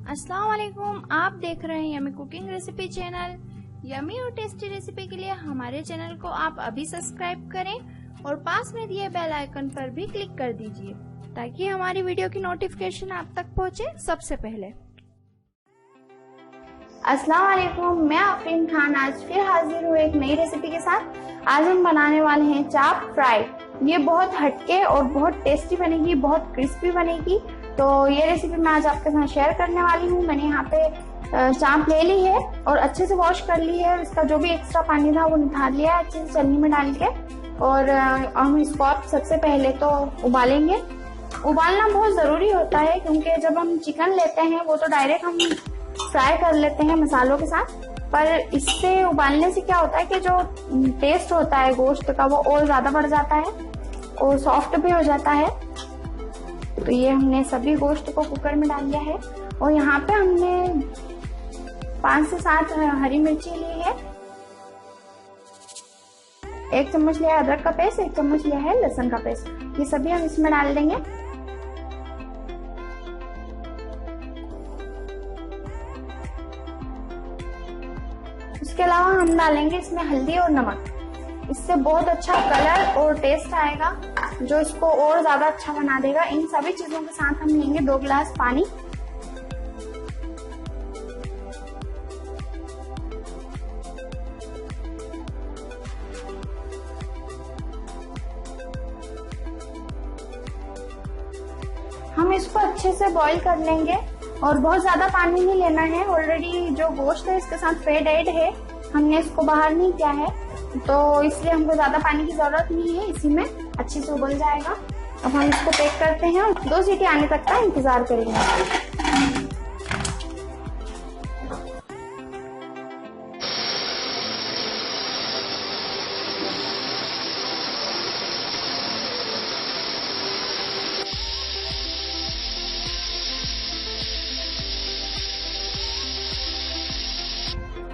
अस्सलाम वालेकुम, आप देख रहे हैं yummy cooking recipe channel. Yummy और टेस्टी रेसिपी के लिए हमारे चैनल को आप अभी सब्सक्राइब करें और पास में दिए बेल आइकन पर भी क्लिक कर दीजिए ताकि हमारी वीडियो की नोटिफिकेशन आप तक पहुंचे सबसे पहले। अस्सलाम वालेकुम, मैं आफरीन खान आज फिर हाजिर हूँ एक नई रेसिपी के साथ। आज हम बनाने वाले हैं चाप फ्राई। ये बहुत हटके और बहुत टेस्टी बनेगी, बहुत क्रिस्पी बनेगी। तो ये रेसिपी मैं आज आपके साथ शेयर करने वाली हूँ। मैंने यहाँ पे चाप ले ली है और अच्छे से वॉश कर ली है। इसका जो भी एक्स्ट्रा पानी था वो निकाल लिया है अच्छे से छन्नी में डाल के। और हम इसको आप सबसे पहले तो उबालेंगे। उबालना बहुत जरूरी होता है क्योंकि जब हम चिकन लेते हैं वो तो डायरेक्ट हम फ्राई कर लेते हैं मसालों के साथ, पर इससे उबालने से क्या होता है कि जो टेस्ट होता है गोश्त का वो और ज्यादा बढ़ जाता है और सॉफ्ट भी हो जाता है। तो ये हमने सभी गोश्त को कुकर में डाल दिया है और यहाँ पे हमने 5 से 7 हरी मिर्ची ली है, 1 चम्मच लिया है अदरक का पेस्ट, 1 चम्मच लिया है लहसुन का पेस्ट। ये सभी हम इसमें डाल देंगे। उसके अलावा हम डालेंगे इसमें हल्दी और नमक। इससे बहुत अच्छा कलर और टेस्ट आएगा जो इसको और ज्यादा अच्छा बना देगा। इन सभी चीजों के साथ हम लेंगे 2 गिलास पानी। हम इसको अच्छे से बॉईल कर लेंगे और बहुत ज्यादा पानी नहीं लेना है। ऑलरेडी जो गोश्त है इसके साथ फैट ऐड है, हमने इसको बाहर नहीं किया है तो इसलिए हमको ज्यादा पानी की जरूरत नहीं है। इसी में अच्छे से उबल जाएगा। अब हम इसको पैक करते हैं और 2 सीटी आने तक का इंतजार करेंगे।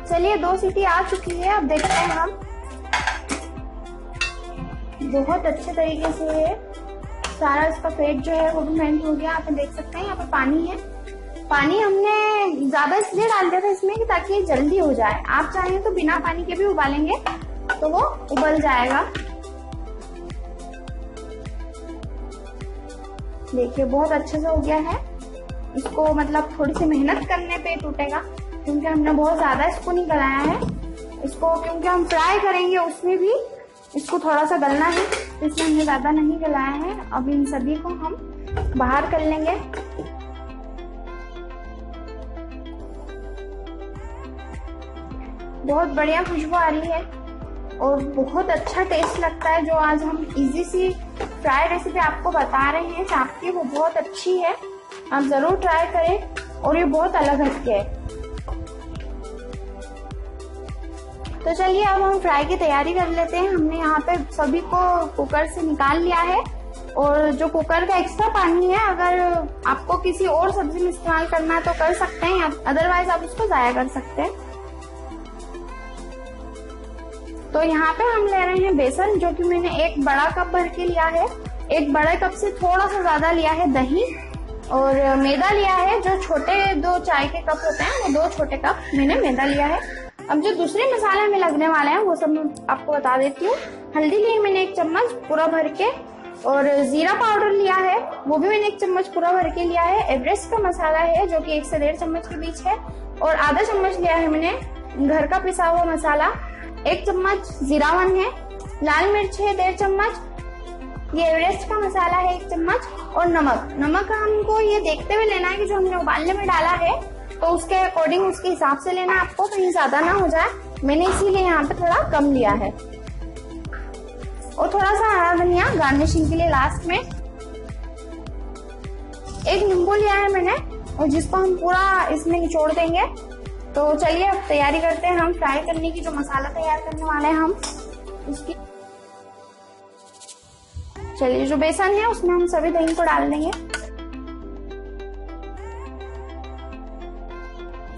चलिए 2 सीटी आ चुकी है। अब देखते हैं हम। बहुत अच्छे तरीके से सारा इसका फेट जो है वो भी मेल्ट हो गया। आप देख सकते हैं यहाँ पे पानी है। पानी हमने ज्यादा इसलिए डाल दिया था इसमें कि ताकि ये जल्दी हो जाए। आप चाहें तो बिना पानी के भी उबालेंगे तो वो उबल जाएगा। देखिए बहुत अच्छे से हो गया है। इसको मतलब थोड़ी सी मेहनत करने पे टूटेगा क्योंकि हमने बहुत ज्यादा इसको नहीं गलाया है। इसको क्योंकि हम फ्राई करेंगे उसमें भी इसको थोड़ा सा गलना है, इसलिए हमने ज्यादा नहीं गलाया है। अब इन सभी को हम बाहर कर लेंगे। बहुत बढ़िया खुशबू आ रही है और बहुत अच्छा टेस्ट लगता है। जो आज हम इजी सी फ्राई रेसिपी आपको बता रहे हैं चाप की, वो बहुत अच्छी है। आप जरूर ट्राई करें और ये बहुत अलग हटके है। तो चलिए अब हम फ्राई की तैयारी कर लेते हैं। हमने यहाँ पे सभी को कुकर से निकाल लिया है और जो कुकर का एक्स्ट्रा पानी है अगर आपको किसी और सब्जी में इस्तेमाल करना है तो कर सकते हैं, अदरवाइज आप उसको जाया कर सकते हैं। तो यहाँ पे हम ले रहे हैं बेसन, जो कि मैंने 1 बड़ा कप भर के लिया है। 1 बड़े कप से थोड़ा सा ज्यादा लिया है दही और मैदा लिया है। जो छोटे 2 चाय के कप होते हैं वो 2 छोटे कप मैंने मैदा लिया है। अब जो दूसरे मसाले हमें लगने वाले हैं वो सब मैं आपको बता देती हूँ। हल्दी ली मैंने 1 चम्मच पूरा भर के और जीरा पाउडर लिया है, वो भी मैंने 1 चम्मच पूरा भर के लिया है। एवरेस्ट का मसाला है जो कि 1 से 1.5 चम्मच के बीच है और आधा चम्मच लिया है मैंने घर का पिसा हुआ मसाला। 1 चम्मच जीरावन है, लाल मिर्च है 1.5 चम्मच, ये एवरेस्ट का मसाला है 1 चम्मच और नमक हमको ये देखते हुए लेना है कि जो हमने उबालने में डाला है तो उसके अकॉर्डिंग उसके हिसाब से लेना आपको, कहीं ज्यादा ना हो जाए। मैंने इसीलिए यहाँ पे थोड़ा कम लिया है। और थोड़ा सा हरा धनिया गार्निशिंग के लिए लास्ट में। 1 नींबू लिया है मैंने और जिसको हम पूरा इसमें निचोड़ देंगे। तो चलिए अब तैयारी करते हैं हम फ्राई करने की। जो मसाला तैयार करने वाले हैं हम उसकी, चलिए जो बेसन है उसमें हम सभी दही को डाल देंगे।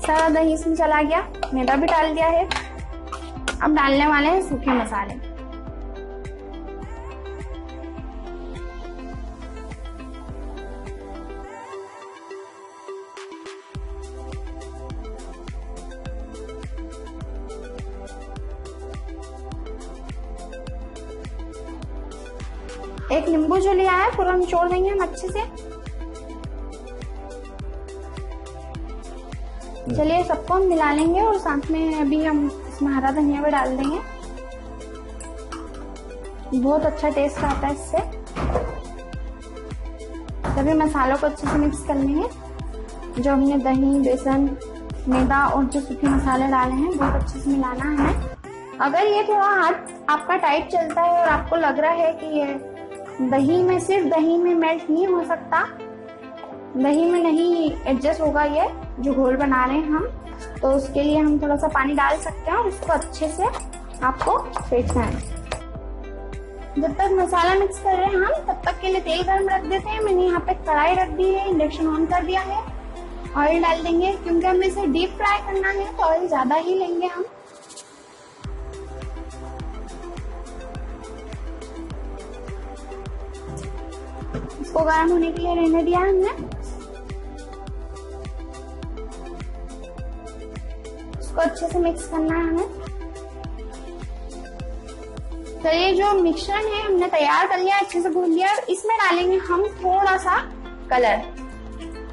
सारा दही इसमें चला गया, मैदा भी डाल दिया है। अब डालने वाले हैं सूखे मसाले। एक नींबू जो लिया है पूरा निचोड़ देंगे हम अच्छे से। चलिए सबको हम मिला लेंगे और साथ में अभी हम इसमें हरा धनिया भी डाल देंगे। बहुत अच्छा टेस्ट आता है इससे। सभी मसालों को अच्छे से मिक्स कर लेंगे। जो हमने दही, बेसन, मैदा और जो सूखे मसाले डाले हैं बहुत अच्छे से मिलाना है हमें। अगर ये थोड़ा हाथ आपका टाइट चलता है और आपको लग रहा है कि ये दही में सिर्फ दही में मेल्ट नहीं हो सकता, दही में नहीं एडजस्ट होगा ये जो घोल बना रहे हैं हम, तो उसके लिए हम थोड़ा सा पानी डाल सकते हैं और इसको अच्छे से आपको फेंटना है। जब तक मसाला मिक्स कर रहे हैं हम तब तक के लिए तेल गर्म रख देते हैं। मैंने यहाँ पे कढ़ाई रख दी है, इंडक्शन ऑन कर दिया है। ऑयल डाल देंगे क्योंकि हमें इसे डीप फ्राई करना है तो ऑयल ज्यादा ही लेंगे हम। इसको गर्म होने के लिए रहने दिया हमने। इसको अच्छे से मिक्स करना है हमें। तो ये जो मिश्रण है हमने तैयार कर लिया, अच्छे से भून लिया। इसमें डालेंगे हम थोड़ा सा कलर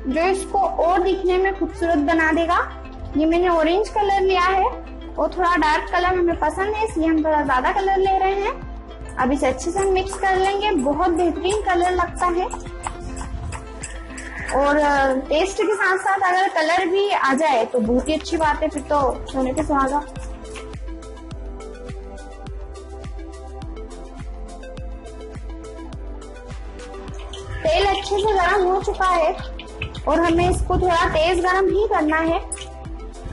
जो इसको और दिखने में खूबसूरत बना देगा। ये मैंने ऑरेंज कलर लिया है और थोड़ा डार्क कलर हमें पसंद है इसलिए हम थोड़ा ज्यादा कलर ले रहे हैं। अब इसे अच्छे से मिक्स कर लेंगे। बहुत बेहतरीन कलर लगता है और टेस्ट के साथ साथ अगर कलर भी आ जाए तो बहुत ही अच्छी बात है, फिर तो सोने पे सुहागा। तेल अच्छे से गर्म हो चुका है और हमें इसको थोड़ा तेज गर्म ही करना है।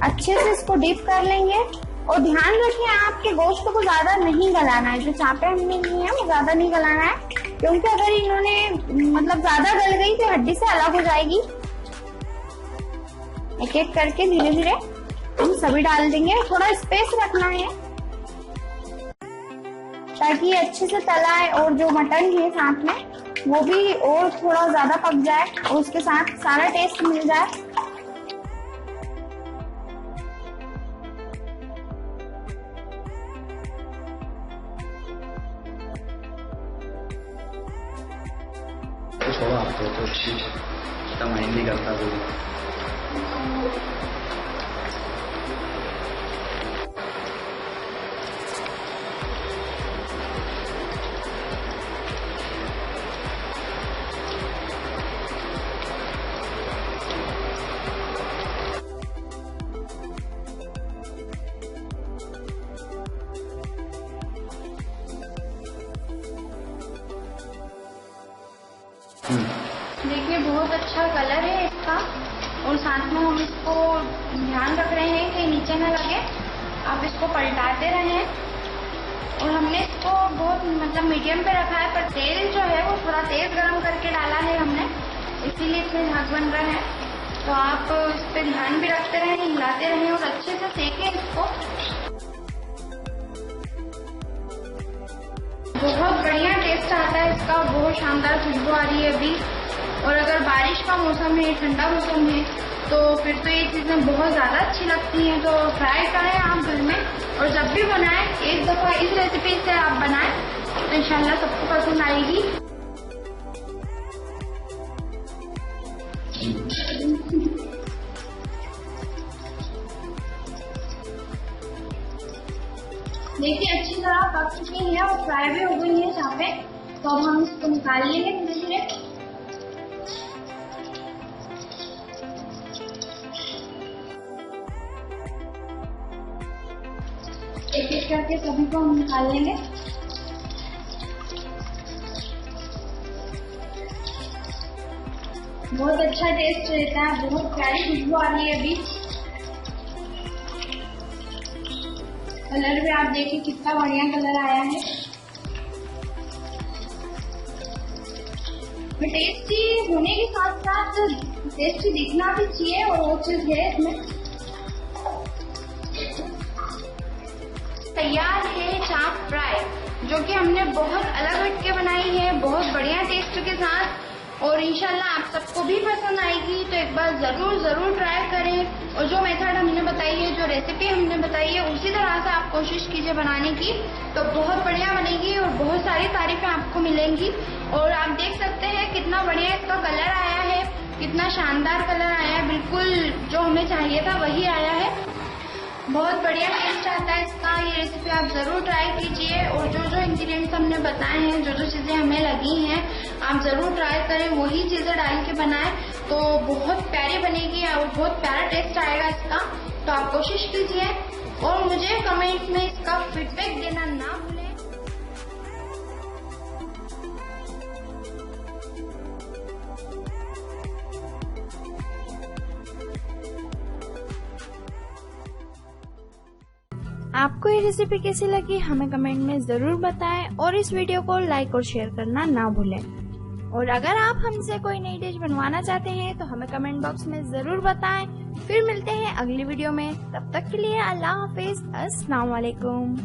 अच्छे से इसको डीप कर लेंगे और ध्यान रखिए आपके गोश्त को ज्यादा नहीं गलाना है। जो चापे हमने ली है वो ज्यादा नहीं गलाना है क्योंकि अगर इन्होंने मतलब ज्यादा गल गई तो हड्डी से अलग हो जाएगी। एक एक करके धीरे धीरे हम सभी डाल देंगे। थोड़ा स्पेस रखना है ताकि अच्छे से तला है और जो मटन है साथ में वो भी और थोड़ा ज्यादा पक जाए और उसके साथ सारा टेस्ट मिल जाए। छोड़ो आप तो ठीक है, इतना माइंड नहीं करता कोई। देखिए बहुत अच्छा कलर है इसका और साथ में हम इसको ध्यान रख रहे हैं कि नीचे न लगे। आप इसको पलटाते रहें और हमने इसको बहुत मतलब मीडियम पे रखा है पर तेल जो है वो थोड़ा तेज गरम करके डाला है हमने, इसीलिए इसमें झाग बन रहा है। तो आप इस पे ध्यान भी रखते रहें, हिलाते रहें और अच्छे से सेकें इसको। बहुत बढ़िया टेस्ट आता है इसका, बहुत शानदार खुशबू आ रही है अभी। और अगर बारिश का मौसम है, ठंडा मौसम है तो फिर तो ये चीजें बहुत ज्यादा अच्छी लगती हैं। तो ट्राई करें आप घर में और जब भी बनाएं एक दफा इस रेसिपी से आप बनाएं तो इंशाल्लाह सबको पसंद आएगी। देखिए अच्छी तरह पक चुकी है और फ्राई भी हो गई है चापे। तो अब हम इसको निकाल लेंगे धीरे धीरे। एक एक करके सभी को हम निकाल लेंगे। बहुत अच्छा टेस्ट रहता है, बहुत प्यारी खुशबू आ रही है अभी। कलर भी आप देखिए कितना बढ़िया कलर आया है। टेस्टी होने के साथ साथ टेस्टी दिखना भी चाहिए और वो चीज है इसमें। तैयार है चाप फ्राई जो कि हमने बहुत अलग हटके बनाई है, बहुत बढ़िया टेस्ट के साथ। और इंशाल्लाह आप सबको भी पसंद आएगी। तो एक बार जरूर ट्राई करें और जो मेथड हमने बताई है, जो रेसिपी हमने बताई है, उसी तरह से आप कोशिश कीजिए बनाने की, तो बहुत बढ़िया बनेगी और बहुत सारी तारीफें आपको मिलेंगी। और आप देख सकते हैं कितना बढ़िया इसका कलर आया है, कितना शानदार कलर आया है, बिल्कुल जो हमें चाहिए था वही आया है। बहुत बढ़िया टेस्ट आता है इसका। ये रेसिपी आप जरूर ट्राई कीजिए और जो इंग्रेडिएंट्स हमने बताए हैं, जो चीजें हमें लगी हैं, आप जरूर ट्राई करें, वही चीजें डाल के बनाएं तो बहुत प्यारी बनेगी और बहुत प्यारा टेस्ट आएगा इसका। तो आप कोशिश कीजिए और मुझे कमेंट में इसका फीडबैक देना ना भूलें। आपको ये रेसिपी कैसी लगी हमें कमेंट में जरूर बताएं और इस वीडियो को लाइक और शेयर करना ना भूलें। और अगर आप हमसे कोई नई डिश बनवाना चाहते हैं तो हमें कमेंट बॉक्स में जरूर बताएं। फिर मिलते हैं अगली वीडियो में, तब तक के लिए अल्लाह हाफिज, अस्सलाम वालेकुम।